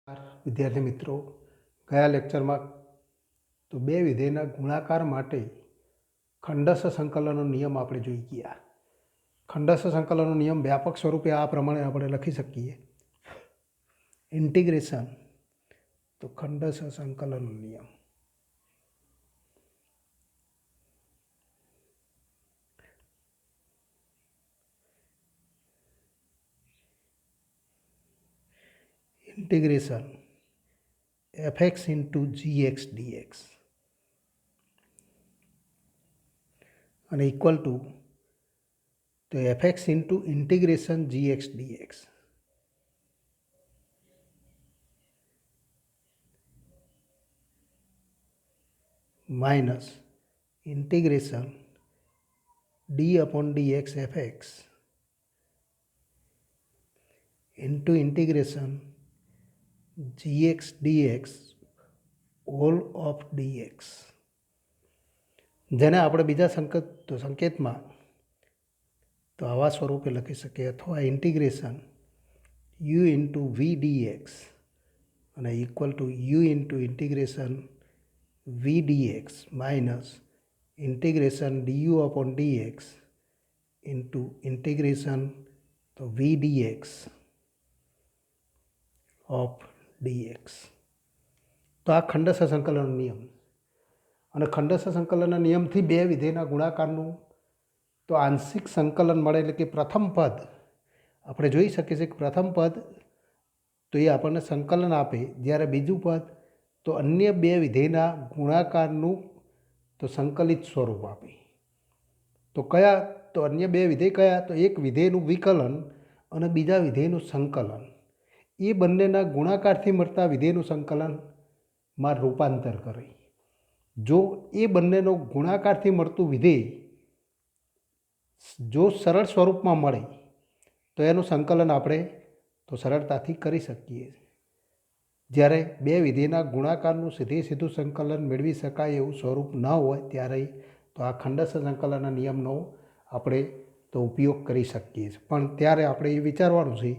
વિદ્યાર્થી મિત્રો, ગયા લેક્ચરમાં તો બે વિધેયના ગુણાકાર માટે ખંડસ્થ સંકલનનો નિયમ આપણે જોઈ ગયા. ખંડસ્થ સંકલનનો નિયમ વ્યાપક સ્વરૂપે આ પ્રમાણે આપણે લખી શકીએ. ઇન્ટિગ્રેશન તો ખંડસ્થ સંકલનનો નિયમ integration fx into gx dx અને ઇક્વલ ટુ તો fx into integration gx dx minus integration d upon dx fx into integration gx dx all of dx, જેને આપણે બીજા સંકેતમાં તો આવા સ્વરૂપે લખી શકીએ, અથવા integration u into v d x અને equal to u into integration v d x minus integration d u upon d x into integration તો વી ડીએક્સ ઓફ dx. તો આ ખંડસ્થ સંકલનનો નિયમ. અને ખંડસ્થ સંકલનના નિયમથી બે વિધેયના ગુણાકારનું તો આંશિક સંકલન મળે, એટલે કે પ્રથમ પદ આપણે જોઈ શકીએ છીએ કે પ્રથમ પદ તો એ આપણને સંકલન આપે, જ્યારે બીજું પદ તો અન્ય બે વિધેયના ગુણાકારનું તો સંકલિત સ્વરૂપ આપે. તો કયા? તો અન્ય બે વિધેય કયા? તો એક વિધેયનું વિકલન અને બીજા વિધેયનું સંકલન. એ બંનેના ગુણાકારથી મળતા વિધેયનું સંકલનમાં રૂપાંતર કરે. જો એ બંનેનો ગુણાકારથી મળતું વિધેય જો સરળ સ્વરૂપમાં મળે તો એનું સંકલન આપણે તો સરળતાથી કરી શકીએ. જ્યારે બે વિધેયના ગુણાકારનું સીધું સંકલન મેળવી શકાય એવું સ્વરૂપ ન હોય ત્યારે તો આ ખંડસ્થ સંકલનના નિયમનો આપણે તો ઉપયોગ કરી શકીએ છીએ. પણ ત્યારે આપણે એ વિચારવાનું છે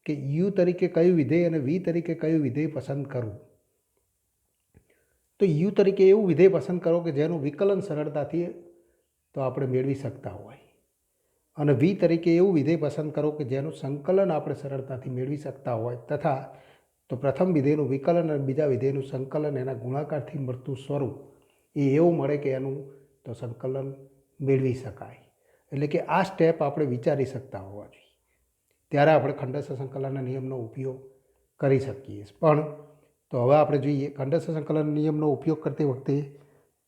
કે યુ તરીકે કયું વિધેય અને વી તરીકે કયું વિધેય પસંદ કરવું. તો યુ તરીકે એવું વિધેય પસંદ કરો કે જેનું વિકલન સરળતાથી તો આપણે મેળવી શકતા હોય, અને વી તરીકે એવું વિધેય પસંદ કરો કે જેનું સંકલન આપણે સરળતાથી મેળવી શકતા હોય, તથા તો પ્રથમ વિધેયનું વિકલન અને બીજા વિધેયનું સંકલન એના ગુણાકારથી મળતું સ્વરૂપ એ એવું મળે કે એનું તો સંકલન મેળવી શકાય. એટલે કે આ સ્ટેપ આપણે વિચારી શકતા હોવા જોઈએ, ત્યારે આપણે ખંડસ્થ સંકલનના નિયમનો ઉપયોગ કરી શકીએ. પણ તો હવે આપણે જોઈએ ખંડસ્થ સંકલન નિયમનો ઉપયોગ કરતી વખતે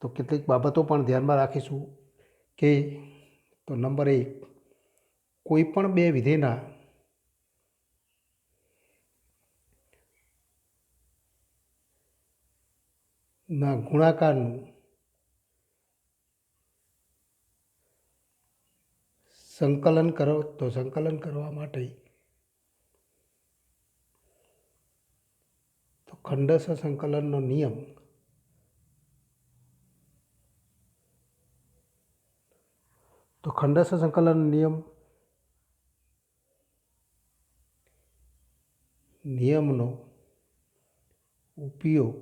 તો કેટલીક બાબતો પણ ધ્યાનમાં રાખીશું. કે તો નંબર 1, કોઈ પણ બે વિધેયના ગુણાકારનું સંકલન કરો તો સંકલન કરવા માટે તો ખંડસ્થ સંકલનનો નિયમ તો ખંડસ્થ સંકલન નિયમનો ઉપયોગ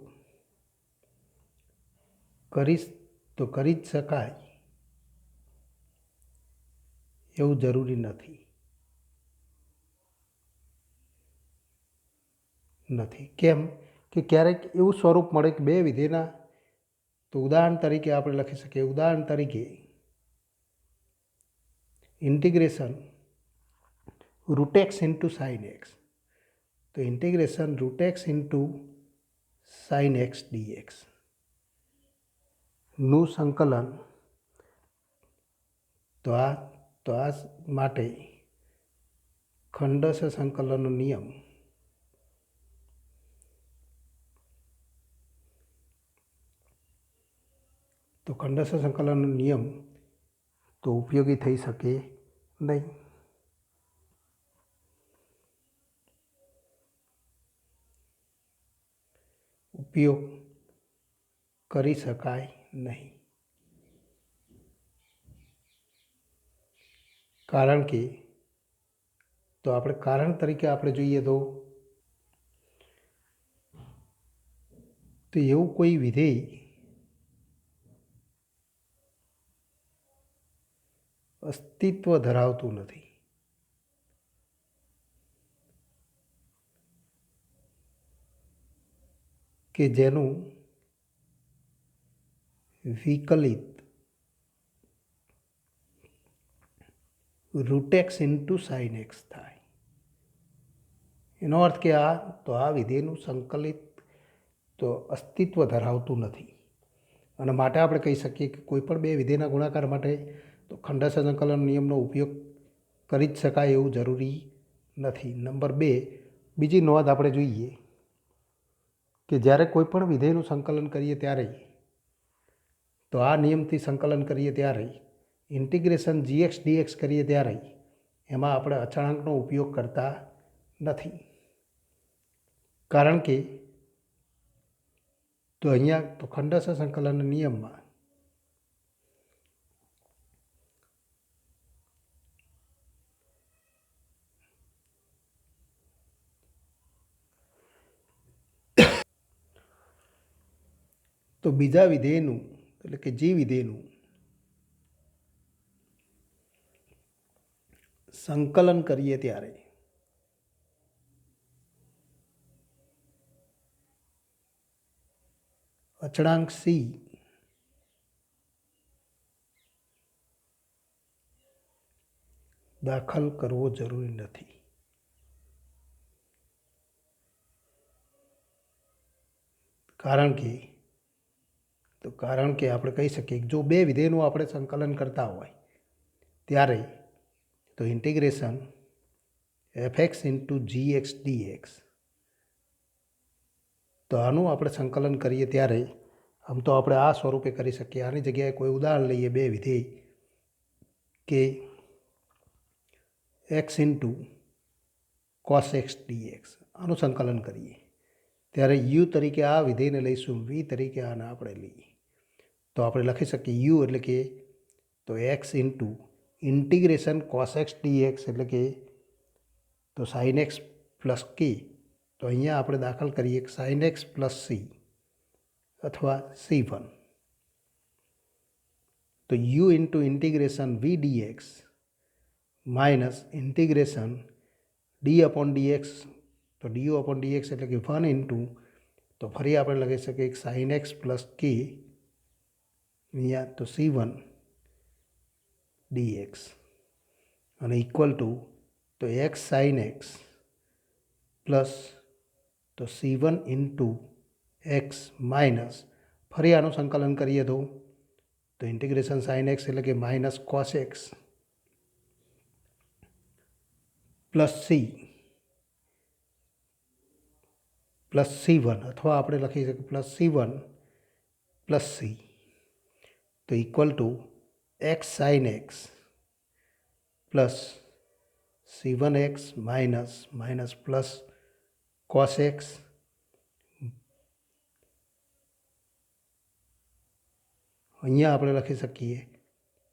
કરી જ શકાય એવું જરૂરી નથી. કેમ કે ક્યારેક એવું સ્વરૂપ મળે કે બે વિધેયના તો ઉદાહરણ તરીકે આપણે લખી શકીએ, ઉદાહરણ તરીકે integration root x into sine x, તો integration root x into sine x d x નું સંકલન તો આ માટે ખંડસ્થ સંકલનનો નિયમ તો ખંડસ્થ સંકલનનો નિયમ તો ઉપયોગી થઈ શકે નહીં. ઉપયોગ કરી શકાય નહીં, કારણ કે તો આપણે કારણ તરીકે આપણે જોઈએ તો તો એવું કોઈ વિધેય અસ્તિત્વ ધરાવતું નથી કે જેનું વિકલિત route x into sine x થાય. એનો અર્થ કે આ વિધેયનું સંકલિત તો અસ્તિત્વ ધરાવતું નથી. અને માટે આપણે કહી શકીએ કે કોઈ પણ બે વિધેયના ગુણાકાર માટે તો ખંડસ્થ સંકલન નિયમનો ઉપયોગ કરી જ શકાય એવું જરૂરી નથી. નંબર 2, બીજી નોંધ આપણે જોઈએ કે જ્યારે કોઈ પણ વિધેયનું સંકલન કરીએ ત્યારે તો આ નિયમથી સંકલન કરીએ ત્યારે ઇન્ટિગ્રેશન gx dx કરીએ ત્યારે એમાં આપણે અચળાંકનો ઉપયોગ કરતા નથી. કારણ કે તો અહીંયા તો ખંડસ્થ સંકલન નિયમમાં તો બીજા વિધેયનું એટલે કે g વિધેયનું સંકલન કરીએ ત્યારે અચળાંક c દાખલ કરવો જરૂરી નથી. કારણ કે આપણે કહી શકીએ કે જો બે વિધેયનું આપણે સંકલન કરતા હોય ત્યારે તો integration fx into gx dx તો આનું આપણે સંકલન કરીએ ત્યારે આમ તો આપણે આ સ્વરૂપે કરી શકીએ. આની જગ્યાએ કોઈ ઉદાહરણ લઈએ, બે વિધેય કે x into cos x dx આનું સંકલન કરીએ ત્યારે u તરીકે આ વિધેયને લઈશું, v તરીકે આને આપણે લઈએ તો આપણે લખી શકીએ u એટલે કે તો x into integration cos x dx એટલે કે તો sin x પ્લસ k તો અહીંયા આપણે દાખલ કરીએ sin x પ્લસ c અથવા c1 તો u into integration v dx minus integration d upon dx તો du અપોન dx એટલે કે 1 ઇન્ટુ તો ફરી આપણે લખી શકીએ sin x પ્લસ k અહીંયા તો c1 dx અને ઇક્વલ ટુ તો x sin x પ્લસ તો c1 ઇન્ટુ x માઇનસ ફરી આનું સંકલન કરીએ તો ઇન્ટિગ્રેશન sin x એટલે કે minus cos x plus c plus c1 અથવા આપણે લખી શકીએ પ્લસ c1 પ્લસ c તો equal two x sin x plus c1x minus plus cos x અહીંયા આપણે લખી શકીએ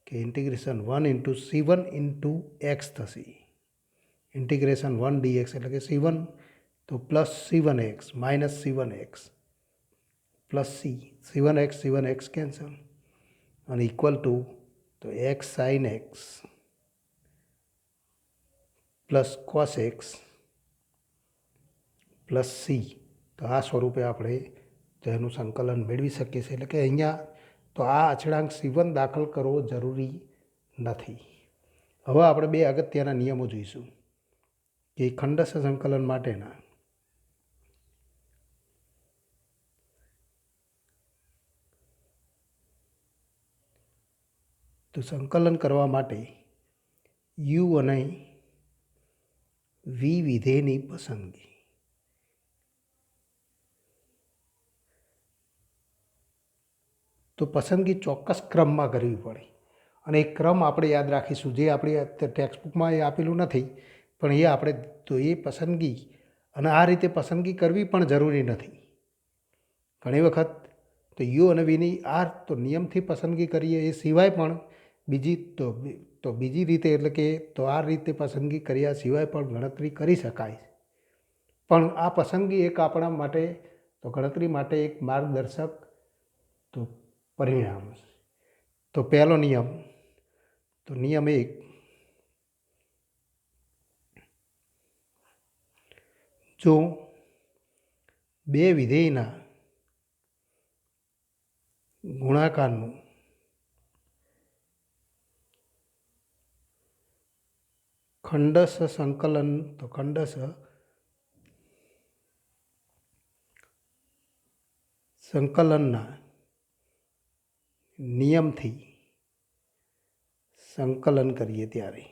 કે integration 1 into c1 into x થશે. ઇન્ટિગ્રેશન 1 dx એટલે કે c1 તો plus c1x minus c1x plus c1x cancel અને ઇક્વલ ટુ તો x sin x plus cos x plus c તો આ સ્વરૂપે આપણે તેનું સંકલન મેળવી શકીએ છીએ. એટલે કે અહીંયા તો આ અચળાંક c1 દાખલ કરવો જરૂરી નથી. હવે આપણે બે અગત્યના નિયમો જોઈશું કે ખંડસ્થ સંકલન માટેના. તો સંકલન કરવા માટે u અને v વિધેયની પસંદગી. તો પસંદગી ચોક્કસ ક્રમમાં કરવી પડે અને એ ક્રમ આપણે યાદ રાખીશું, જે આપણી ટેક્સ્ટબુકમાં એ આપેલું નથી પણ એ આપણે તો એ પસંદગી અને આ રીતે પસંદગી કરવી પણ જરૂરી નથી. ઘણી વખત તો યુ અને વીની આ તો નિયમથી પસંદગી કરીએ એ સિવાય પણ બીજી રીતે એટલે કે તો આ રીતે પસંદગી કર્યા સિવાય પણ ગણતરી કરી શકાય. પણ આ પસંદગી એક આપણા માટે તો ગણતરી માટે એક માર્ગદર્શક તો પરિણામ. તો પહેલો નિયમ, તો નિયમ 1, જો બે વિધેયના ગુણાકારનું ખંડશ સંકલન, તો ખંડશ સંકલનના નિયમથી સંકલન કરીએ ત્યારે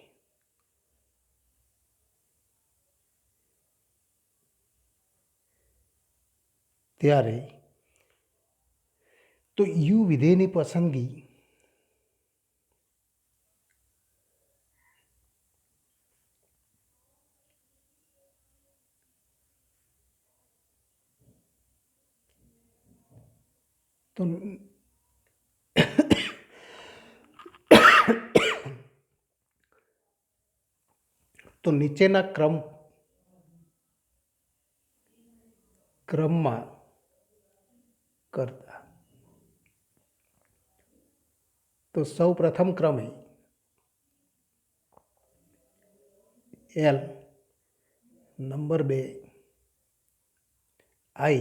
તો યુ વિધેયની પસંદગી તો નીચેના ક્રમમાં કરતા. તો સૌ પ્રથમ ક્રમે L, નંબર 2 I,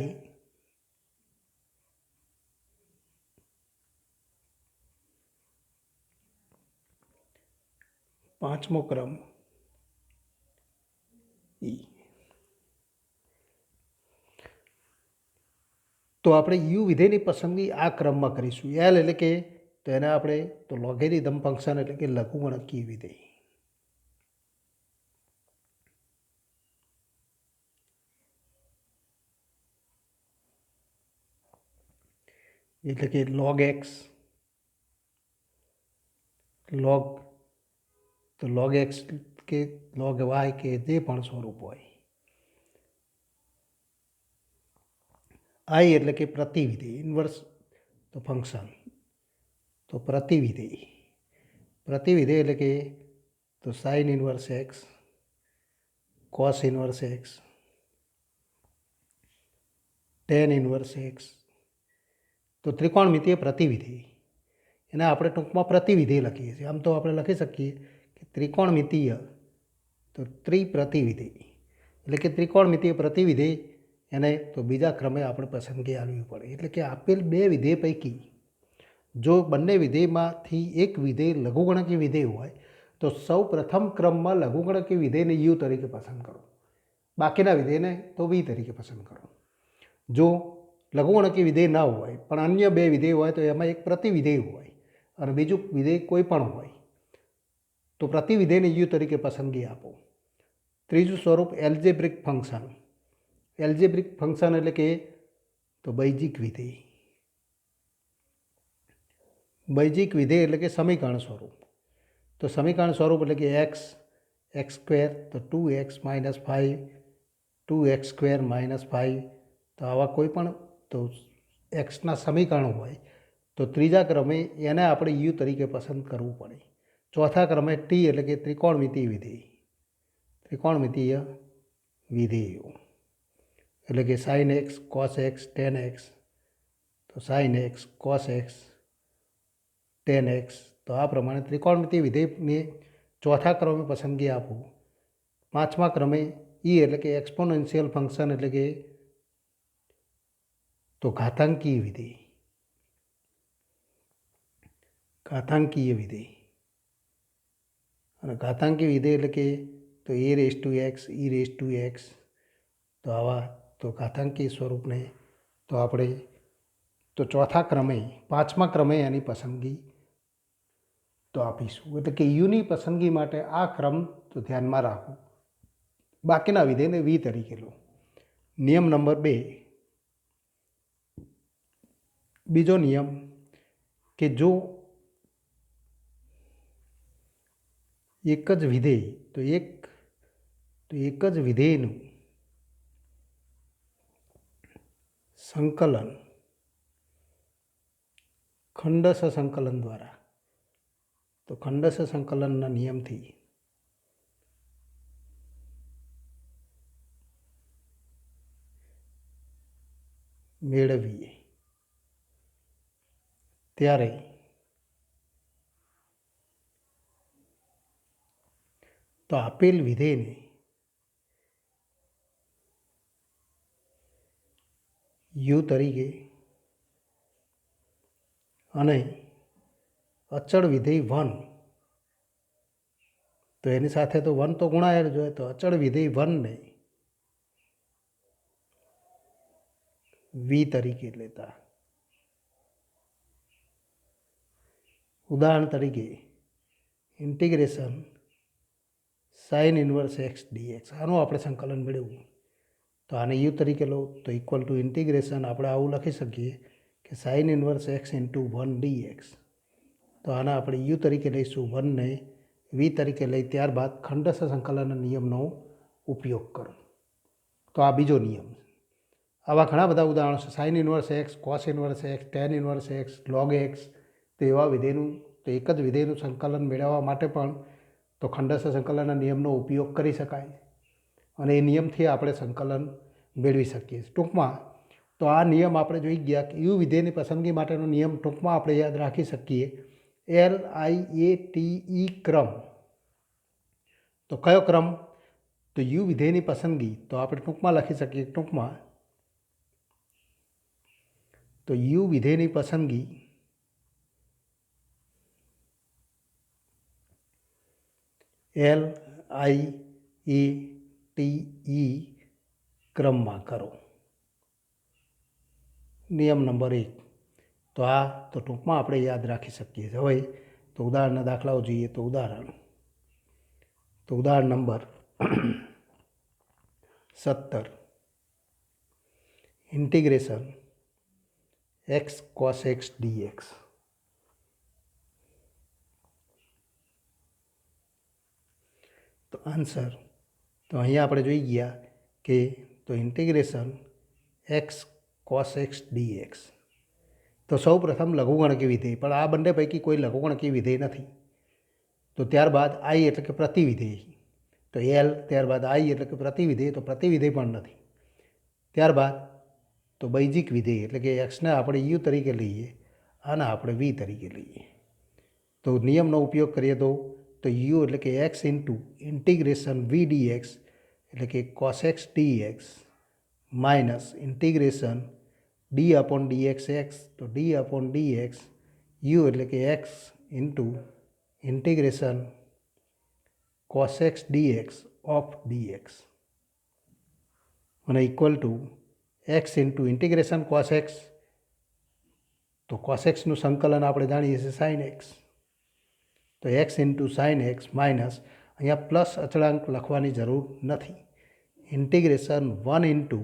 પાંચમો ક્રમ E. તો આપણે યુ વિધેયની પસંદગી આ ક્રમમાં કરીશું. એલ એટલે કે તો એને આપણે તો લોગેરિધમ ફંક્શન એટલે કે લઘુગણકીય વિધેય. એટલે કે log x, log x કે log y કે જે પણ સ્વરૂપ હોય. I એટલે કે પ્રતિવિધેય, ઇન્વર્સ તો ફંક્શન, તો પ્રતિવિધેય એટલે કે તો sin inverse x, cos inverse x, tan inverse x. તો ત્રિકોણમિતિય પ્રતિવિધેય એને આપણે ટૂંકમાં પ્રતિવિધેય લખીએ છીએ. આમ તો આપણે લખી શકીએ કે ત્રિકોણમિતિય તો ત્રિપ્રતિવિધેય એટલે કે ત્રિકોણમિતિય પ્રતિવિધેય એને તો બીજા ક્રમે આપણે પસંદગી આપવી પડે. એટલે કે આપેલ બે વિધેય પૈકી જો બંને વિધેયમાંથી એક વિધેય લઘુગણકીય વિધેય હોય તો સૌ પ્રથમ ક્રમમાં લઘુગણકીય વિધેયને યુ તરીકે પસંદ કરો, બાકીના વિધેયને તો વી તરીકે પસંદ કરો. જો લઘુગણકીય વિધેય ના હોય પણ અન્ય બે વિધેય હોય તો એમાં એક પ્રતિવિધેય હોય અને બીજું વિધેય કોઈ પણ હોય તો પ્રતિવિધેયને યુ તરીકે પસંદગી આપો. ત્રીજું સ્વરૂપ એલ્જેબ્રિક ફંક્શન. એલ્જેબ્રિક ફંક્શન એટલે કે તો બૈજિક વિધેય. બૈજિક વિધેય એટલે કે સમીકરણ સ્વરૂપ. તો સમીકરણ સ્વરૂપ એટલે કે x સ્ક્વેર તો 2x - 5, 2x સ્ક્વેર - 5. તો આવા કોઈ પણ તો એક્સના સમીકરણો હોય તો ત્રીજા ક્રમે એને આપણે યુ તરીકે પસંદ કરવું પડે. ચોથા ક્રમે ટી એટલે કે ત્રિકોણમિતિય વિધેયો એટલે કે sin x, cos x, tan x. તો sin x, cos x, tan x. તો આ પ્રમાણે ત્રિકોણમિતિય વિધેયને ચોથા ક્રમે પસંદગી આપો. પાંચમા ક્રમે ઈ એટલે કે એક્સપોનેન્શિયલ ફંક્શન એટલે કે તો ઘાતાંકીય વિધેય. અને ઘાતાંકીય વિધેય એટલે કે તો a⁻x, e⁻x. તો આવા તો ઘાતાંકીય સ્વરૂપને તો આપણે તો ચોથા ક્રમે પાંચમા ક્રમે એની પસંદગી તો આપીશું. એટલે કે યુની પસંદગી માટે આ ક્રમ તો ધ્યાનમાં રાખો. બાકીના વિધેયને વી તરીકે લો. નિયમ નંબર 2, બીજો નિયમ કે જો એક જ વિધેય તો એક જ વિધેયનું સંકલન ખંડશ સંકલન દ્વારા તો ખંડશ સંકલનના નિયમથી મેળવીએ ત્યારે તો આપેલ વિધેયને યુ તરીકે અને અચળ વિધેય 1, તો એની સાથે તો 1 તો ગુણાયેલ જ હોય, તો અચળ વિધેય 1 ને વી તરીકે લેતા. ઉદાહરણ તરીકે integration sine inverse x dx, આનું આપણે સંકલન મેળવવું. તો આને યુ તરીકે લો તો ઇક્વલ ટુ ઇન્ટિગ્રેશન આપણે આવું લખી શકીએ કે sine inverse x into 1 dx. તો આના આપણે યુ તરીકે લઈશું, 1 ને વી તરીકે લઈ ત્યારબાદ ખંડસ્થ સંકલનના નિયમનો ઉપયોગ કરો. તો આ બીજો નિયમ. આવા ઘણા બધા ઉદાહરણો છે. Sign inverse x, cos inverse x, tan inverse x, log x. તો એવા વિધેયનું, તો એક જ વિધેયનું સંકલન મેળવવા માટે પણ તો ખંડસ્થ સંકલનના નિયમનો ઉપયોગ કરી શકાય અને એ નિયમથી આપણે સંકલન મેળવી શકીએ. ટૂંકમાં તો આ નિયમ આપણે જોઈ ગયા કે યુ વિધેયની પસંદગી માટેનો નિયમ ટૂંકમાં આપણે યાદ રાખી શકીએ LIATE ક્રમ. તો કયો ક્રમ? તો યુ વિધેયની પસંદગી તો આપણે ટૂંકમાં લખી શકીએ, ટૂંકમાં તો યુ વિધેયની પસંદગી LIATE ક્રમમાં કરો. નિયમ નંબર 1. તો આ તો ટૂંકમાં આપણે યાદ રાખી શકીએ. હવે તો ઉદાહરણના દાખલાઓ જોઈએ. તો ઉદાહરણ number 17. Integration x cos x dx. તો આન્સર તો અહીંયા આપણે જોઈ ગયા કે તો integration x cos x dx. તો સૌ પ્રથમ લઘુગણકી વિધેય, પણ આ બંને પૈકી કોઈ લઘુગણકી વિધેય નથી. તો ત્યારબાદ આઈ એટલે કે પ્રતિવિધેય. તો એલ, ત્યારબાદ આઈ એટલે કે પ્રતિવિધેય, તો પ્રતિવિધેય પણ નથી. ત્યારબાદ તો બૈજિક વિધેય એટલે કે એક્સને આપણે યુ તરીકે લઈએ અને આપણે વી તરીકે લઈએ. તો નિયમનો ઉપયોગ કરીએ તો યુ એટલે કે x into integration v d x એટલે કે cos x dx minus integration d upon d x x, તો ડી અપોન ડીએક્સ યુ એટલે કે x into integration cos x d x of d x અને equal to x into integration cos x. તો cos એક્સનું સંકલન આપણે જાણીએ છીએ સાઇન એક્સ, તો x into sine x minus અહીંયા પ્લસ અચળાંક લખવાની જરૂર નથી. Integration 1 into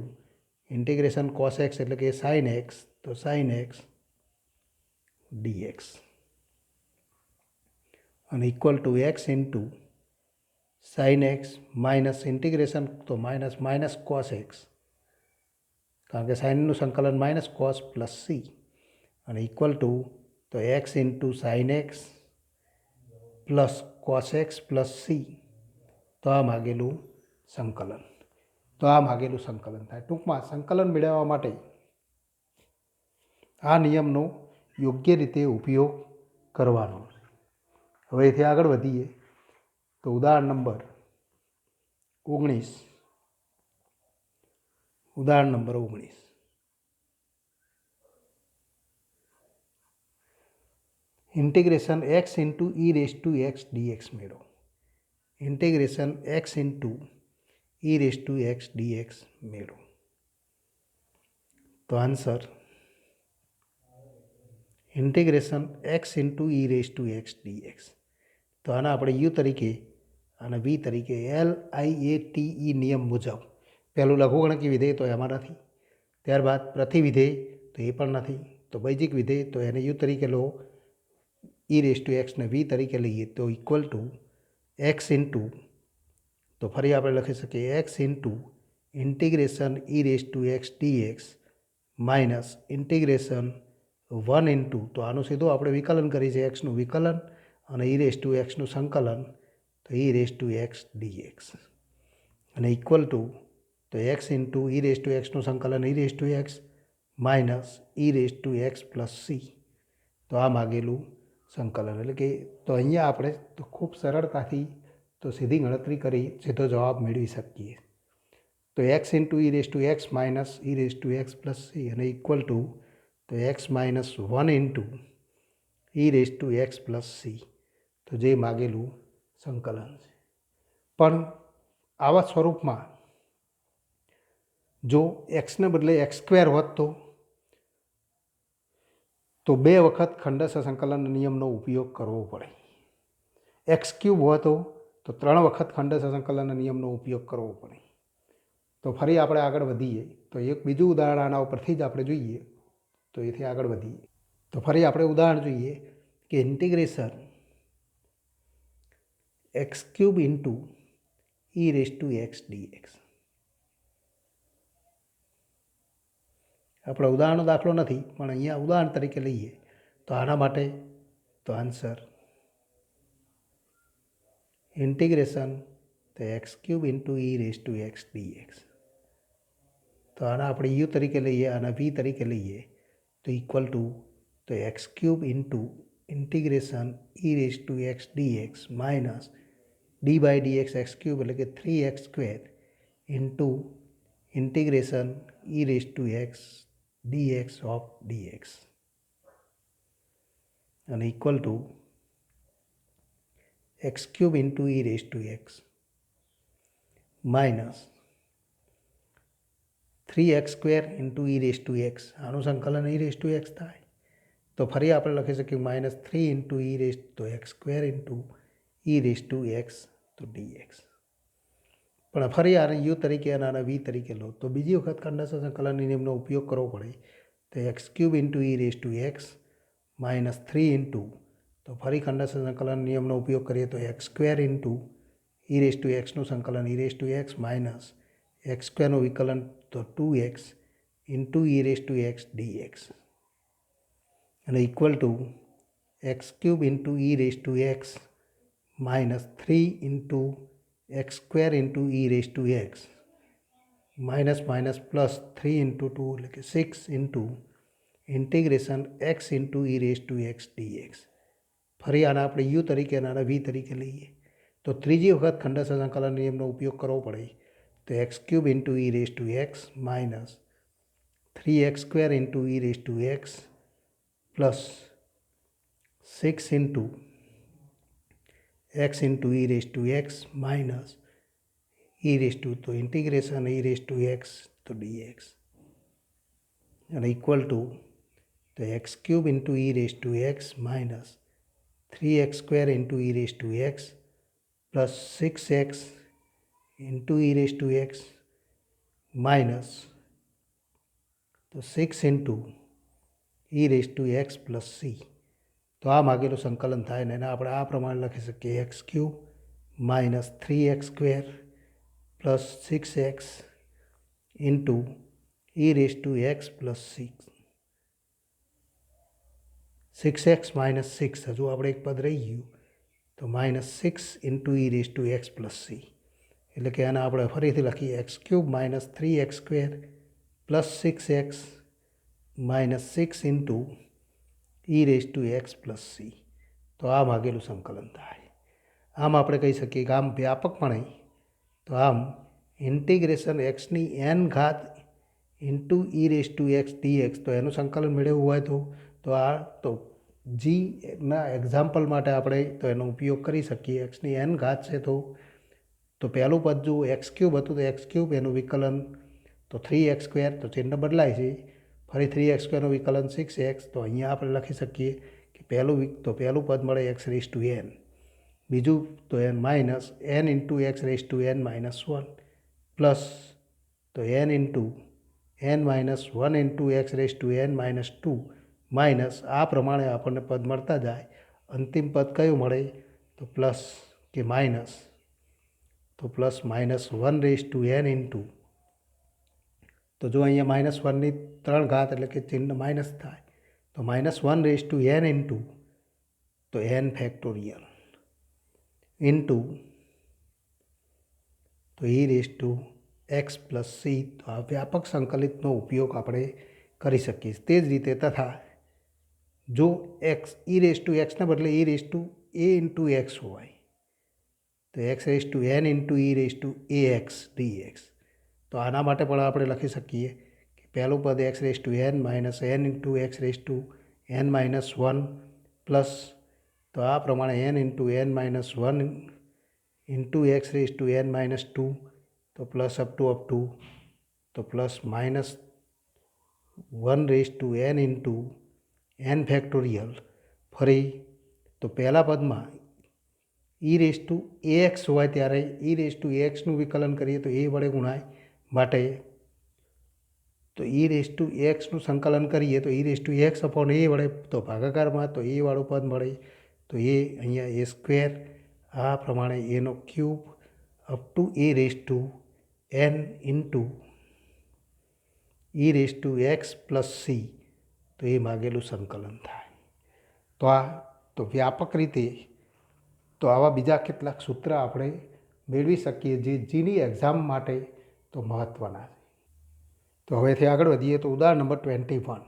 integration cos x એટલે કે સાઇન એક્સ, તો સાઇન એક્સ ડીએક્સ અને equal to x into sine x minus integration, તો માઇનસ માઇનસ કોસ એક્સ, કારણ કે સાઇનનું સંકલન માઇનસ કોસ પ્લસ સી અને ઇક્વલ ટુ તો x into sine x plus cos x plus C. તો આ માગેલું સંકલન થાય. ટૂંકમાં સંકલન મેળવવા માટે આ નિયમનો યોગ્ય રીતે ઉપયોગ કરવાનો. હવે એથી આગળ વધીએ તો ઉદાહરણ number 19. Integration x into e raise to x dx મેળવો. Integration x into e raise to x dx મેળવો. તો answer integration x into e raise to x dx. તો આના આપણે યુ તરીકે અને વી તરીકે LIATE નિયમ મુજબ પહેલું લઘુગણકી વિધેય તો એમાં નથી, ત્યારબાદ પ્રતિવિધેય તો એ પણ નથી, તો બૈજિક વિધેય તો એને યુ તરીકે લો, ઈ રેસ ટુ એક્સને વી તરીકે લઈએ તો ઇક્વલ ટુ એક્સ ઇન્ટુ, તો ફરી આપણે લખી શકીએ x into integration e raise to x dx minus integration 1 into, તો આનું સીધું આપણે વિકલન કરી છે, એક્સનું વિકલન અને ઈ રેસ ટુ એક્સનું સંકલન, તો e raise to x dx અને ઇક્વલ ટુ તો x into e raise to એક્સનું સંકલન e raise to x minus e⁻x+c તો આ માગેલું સંકલન એટલે કે તો અહીંયા આપણે તો ખૂબ સરળતાથી તો સીધી ગણતરી કરી સીધો જવાબ મેળવી શકીએ. તો x × e⁻x માઇનસ e⁻x+c અને ઇક્વલ ટુ તો x - 1 × e⁻x+c તો જે માગેલું સંકલન છે. પણ આવા સ્વરૂપમાં જો એક્સને બદલે x² હોત તો 2 વખત ખંડેશ સંકલન નિયમનો ઉપયોગ કરવો પડે. x³ હોત તો 3 વખત ખંડેશ સંકલન નિયમનો ઉપયોગ કરવો પડે. તો ફરી આપણે આગળ વધીએ તો એક બીજું ઉદાહરણ આના ઉપરથી જ આપણે જોઈએ તો એથી આગળ વધીએ તો ફરી આપણે ઉદાહરણ જોઈએ કે ઇન્ટિગ્રેશન x³ × e⁻x dx. આપણે ઉદાહરણનો દાખલો નથી પણ અહીંયા ઉદાહરણ તરીકે લઈએ તો આના માટે તો આન્સર ઇન્ટિગ્રેશન તો x³ × e⁻x dx. તો આના આપણે u તરીકે લઈએ આના v તરીકે લઈએ તો ઇક્વલ ટુ તો x³ × integration e⁻x dx minus d/dx x³ એટલે કે 3x² into integration e⁻x dx of dx અને equal two x³ × e⁻x minus 3x² into e⁻x આનું સંકલન e⁻x થાય તો ફરી આપણે લખી શકીએ minus 3 into x² into e⁻x તો dx. પણ ફરી આને u તરીકે અને આને v તરીકે લો તો બીજી વખત ખંડેશ સંકલન નિયમનો ઉપયોગ કરવો પડે તો x³ × e⁻x માઇનસ 3 ઇન્ટુ તો ફરી ખંડેશ સંકલન નિયમનો ઉપયોગ કરીએ તો x² ઇન્ટુ e⁻xનું સંકલન e⁻x માઇનસ x² નું વિકલન તો 2x ઇન્ટુ e⁻x dx અને equal two x³ into e⁻x minus 3 into x² into e⁻x minus minus plus 3 into 2 એટલે કે 6 into integration x into e⁻x dx. ફરી આના આપણે u તરીકે અને આના v તરીકે લઈએ તો ત્રીજી વખત ખંડેશ સંકલન નિયમનો ઉપયોગ કરવો પડે તો x³ into e⁻x minus 3x² into e⁻x plus 6 into x into e⁻x minus તો ઇન્ટિગ્રેશન e⁻x તો dx અને ઇક્વલ ટુ તો x³ into e⁻x minus 3x² into e⁻x plus 6x into e⁻x minus તો 6 ઇન્ટુ e⁻x પ્લસ c તો આ માગેલું સંકલન થાય ને એને આપણે આ પ્રમાણે લખી શકીએ x³ minus 3x² plus 6x into e⁻x plus 6x minus 6 હજુ આપણે એક પદ રહી ગયું તો minus 6 into e⁻x plus c એટલે કે આને આપણે ફરીથી લખીએ x³ minus 3x² plus 6x minus 6 into e⁻x plus c તો આ માગેલું સંકલન થાય. આમ આપણે કહી શકીએ કે આમ વ્યાપકપણે તો આમ ઇન્ટિગ્રેશન xની n ઘાત ઇન્ટુ e⁻x dx તો એનું સંકલન મેળવવું હોય તો આ તો જીના એક્ઝામ્પલ માટે આપણે તો એનો ઉપયોગ કરી શકીએ. એક્સની n ઘાત છે તો પહેલું પદ જો x³ હતું તો x³ એનું વિકલન તો 3x² તો ચિહ્ન બદલાય છે ફરી 3x² નું વિકલન 6x તો અહીંયા આપણે લખી શકીએ કે પહેલું પદ મળે x⁻n બીજું તો n minus n into x⁻n minus 1 plus તો n into n minus 1 into x⁻n minus 2 minus આ પ્રમાણે આપણને પદ મળતા જાય. અંતિમ પદ કયું મળે તો પ્લસ કે માઇનસ તો પ્લસ માઇનસ 1n ઇન્ટુ તો જો અહીંયા માઇનસ 1ની 3 ઘાત એટલે કે ચિહ્ન માઇનસ થાય તો માઇનસ 1n ઇન્ટુ તો n ફેક્ટોરિયલ ઇન્ટુ તો e⁻x પ્લસ c તો આ વ્યાપક સંકલિતનો ઉપયોગ આપણે કરી શકીએ. તે જ રીતે તથા જો એક્સ ઈ રેસ ટુ એક્સને બદલે e raise to a into x હોય તો x raise to n into e raise to a x dx. તો આના માટે પણ આપણે લખી શકીએ કે પહેલું પદ x raise to n minus n into x raise to n minus one plus તો આ પ્રમાણે n into n minus one into x raise to n minus two તો પ્લસ અપ ટુ તો plus minus one raise to n into n factorial. ફરી તો પહેલા પદમાં e raise to a x હોય ત્યારે ઈ રેસ ટુ એક્સનું વિકલન કરીએ તો એ વડે ગુણાય માટે તો ઈ રેસ ટુ એક્સનું સંકલન કરીએ તો e raise to x upon a વડે તો ભાગાકારમાં તો એ વાળું પદ મળે તો એ અહીંયા એ સ્ક્વેર આ પ્રમાણે એનો cube up to a raise to n into e raise to x plus C તો એ માગેલું સંકલન થાય. તો વ્યાપક રીતે તો આવા બીજા કેટલાક સૂત્ર આપણે મેળવી શકીએ જે જીની એક્ઝામ માટે તો મહત્ત્વના છે. તો હવેથી આગળ વધીએ તો ઉદાહરણ નંબર 21.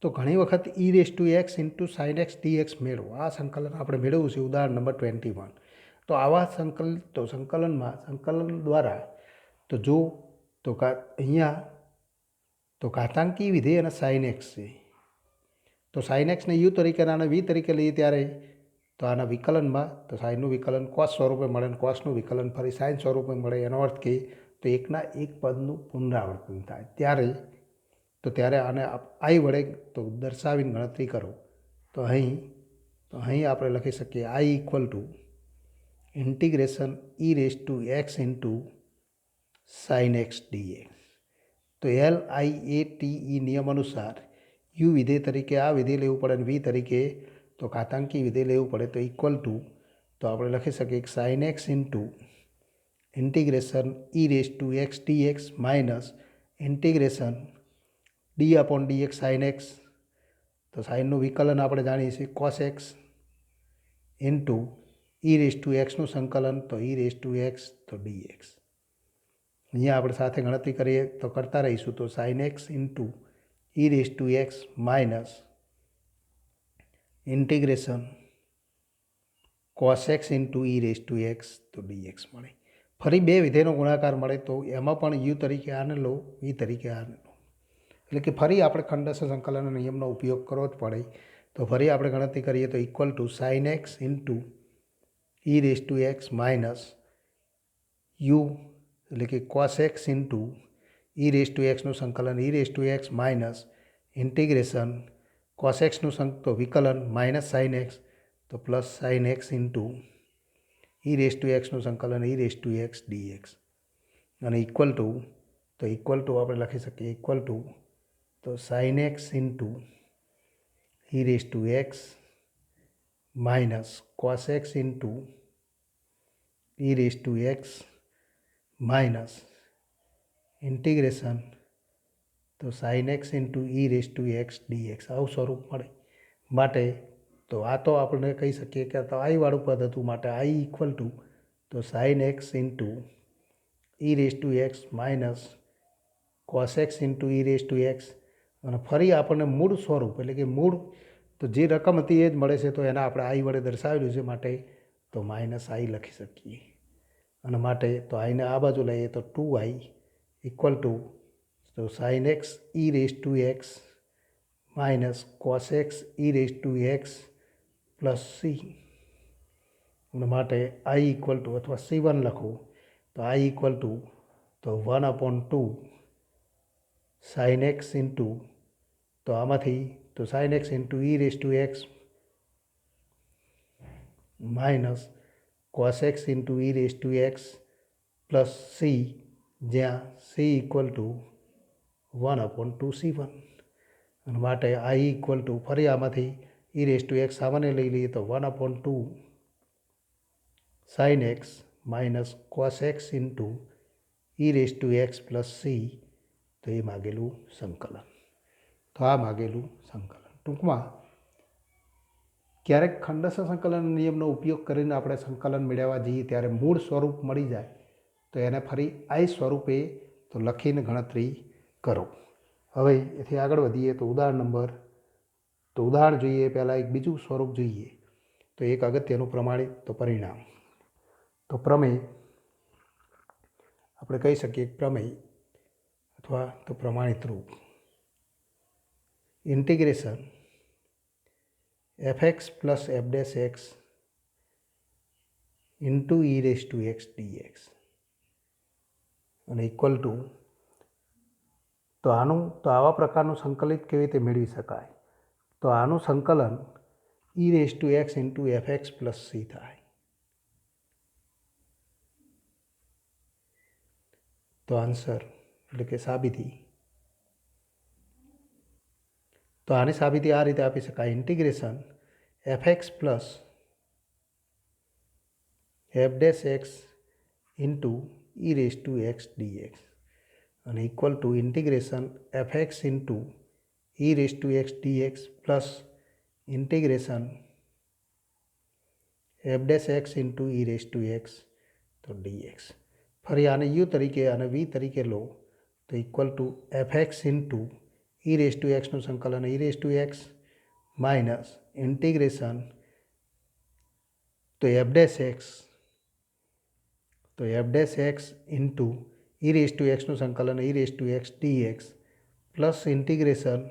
તો ઘણી વખત e raise to x into sine x dx મેળવો. આ સંકલન આપણે મેળવવું છે ઉદાહરણ નંબર 21. તો આવા સંકલન દ્વારા તો જો તો અહીંયા તો ઘાતાંકી વિધેય અને સાઇન એક્સ છે. તો સાઇન એક્સને યુ તરીકે અને આને વી તરીકે લઈએ ત્યારે તો આના વિકલનમાં તો સાઇનનું વિકલન કોસ સ્વરૂપે મળે અને કોસનું વિકલન ફરી સાઇન સ્વરૂપે મળે. એનો અર્થ કે તો એકના એક પદનું પુનરાવર્તન થાય ત્યારે આને આઈ વડે તો દર્શાવીને ગણતરી કરો તો અહીં આપણે લખી શકીએ I equal to integration e raise to x into sine x dx. તો LIATE નિયમ અનુસાર યુ વિધેય તરીકે આ વિધેય લેવું પડે અને વી તરીકે તો ઘાતાંકી વિધેય લેવું પડે તો ઇક્વલ ટુ તો આપણે લખી શકીએ કે sine x into integration e raise to x dx minus integration d upon d x sine x. તો સાઇનનું વિકલન આપણે જાણીએ છીએ cos x into e raise to એક્સનું સંકલન તો ઈ રેસ ટુ એક્સ તો ડીએક્સ. અહીંયા આપણે સાથે ગણતરી કરીએ તો કરતા રહીશું તો sine x into e raise to x minus integration cos x into e raise to x તો ડીએક્સ મળે. ફરી બે વિધેયનો ગુણાકાર મળે તો એમાં પણ યુ તરીકે આને લો વી તરીકે આને લો એટલે કે ફરી આપણે ખંડસ્થ સંકલન નિયમનો ઉપયોગ કરવો જ પડે. તો ફરી આપણે ગણતરી કરીએ તો equal to sine x into e raise to x minus u એટલે કે cos x into e raise to એક્સનું સંકલન e raise to x minus integration cos એક્સનું તો વિકલન માઇનસ સાઇન એક્સ તો plus sine x into e raise to એક્સનું સંકલન e raise to x dx અને ઇક્વલ ટુ આપણે લખી શકીએ ઇક્વલ ટુ તો sine x into e raise to x minus cos x into e raise to x minus integration તો sine x into e raise to x d x આવું સ્વરૂપ મળે માટે તો આ તો આપણે કહી શકીએ કે તો આઈવાળું પદ હતું માટે આઈ ઇક્વલ ટુ તો sine x into e raise to x minus cos x into e raise to x અને ફરી આપણને મૂળ સ્વરૂપ એટલે કે મૂળ તો જે રકમ હતી એ જ મળે છે તો એના આપણે આઈ વડે દર્શાવેલું છે માટે તો માઇનસ આઈ લખી શકીએ અને માટે તો આઈને આ બાજુ લઈએ તો 2i ઇક્વલ ટુ તો sine x e raise to x minus cos x e raise to x plus C અને માટે આઈ ઇક્વલ ટુ અથવા C1 લખો તો આઈ ઇક્વલ ટુ તો 1/2 સાઇન એક્સ ઇન્ટુ તો આમાંથી તો sine x into e raise to x minus cos x into e raise to x plus C જ્યાં સી ઇક્વલ ટુ 1/2 C1 અને માટે આઈ ઇક્વલ ટુ ફરી આમાંથી ઈ રેસ ટુ એક્સ સામાન્ય લઈ લઈએ તો 1/2 sign x minus cos x into e raise to x plus C તો એ માગેલું સંકલન. તો આ માગેલું સંકલન ટૂંકમાં ક્યારેક ખંડસ્થ સંકલન નિયમનો ઉપયોગ કરીને આપણે સંકલન મેળવવા જઈએ ત્યારે મૂળ સ્વરૂપ મળી જાય તો એને ફરી આઈ સ્વરૂપે તો લખીને ગણતરી કરો. હવે એથી આગળ વધીએ તો ઉદાહરણ જોઈએ પહેલાં એક બીજું સ્વરૂપ જોઈએ. તો એક અગત્યનું પ્રમાણિત તો પરિણામ. તો પ્રમેય આપણે કહી શકીએ પ્રમેય અથવા તો પ્રમાણિત રૂપ integration fx plus f dash x into e raise to x dx અને ઇક્વલ ટુ તો આવા પ્રકારનું સંકલિત કેવી રીતે મેળવી શકાય? તો આનું સંકલન e raise to x into f x plus C થાય. તો આન્સર એટલે કે સાબિતી, તો આની સાબિતી આ રીતે આપી શકાય. Integration f x plus f dash x into e raise to x dx અને equal to integration f x into e raise to x dx plus integration f dash x into e raise to x તો d x. ફરી આને u તરીકે અને v તરીકે લો તો equal to f x into e raise to એક્સનું સંકલન e raise to x minus integration તો f dash x into e raise to એક્સનું સંકલન e raise to x dx plus integration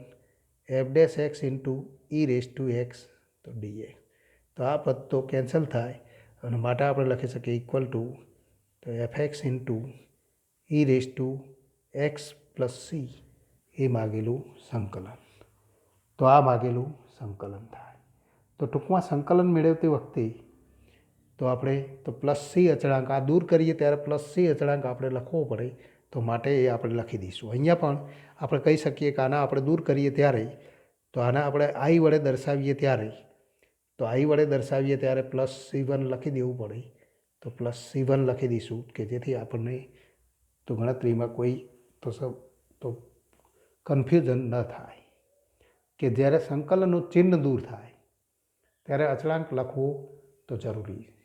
f dash x into e raise to x તો dx. તો આ પદ તો કેન્સલ થાય અને માટે આપણે લખી શકીએ ઇક્વલ ટુ તો f x into e raise to x plus c એ માગેલું સંકલન. તો આ માગેલું સંકલન થાય. તો ટૂંકમાં સંકલન મેળવતી વખતે તો આપણે તો પ્લસ સી અચળાંક આ દૂર કરીએ ત્યારે પ્લસ સી અચળાંક આપણે લખવો પડે, તો માટે એ આપણે લખી દઈશું. અહીંયા પણ આપણે કહી શકીએ કે આના આપણે દૂર કરીએ ત્યારે તો આના આપણે આઈ વડે દર્શાવીએ ત્યારે પ્લસ C1 લખી દેવું પડે. તો પ્લસ C1 લખી દઈશું કે જેથી આપણને તો ગણતરીમાં કોઈ તો કન્ફ્યુઝન ન થાય કે જ્યારે સંકલનનું ચિહ્ન દૂર થાય ત્યારે અચળાંક લખવું તો જરૂરી છે.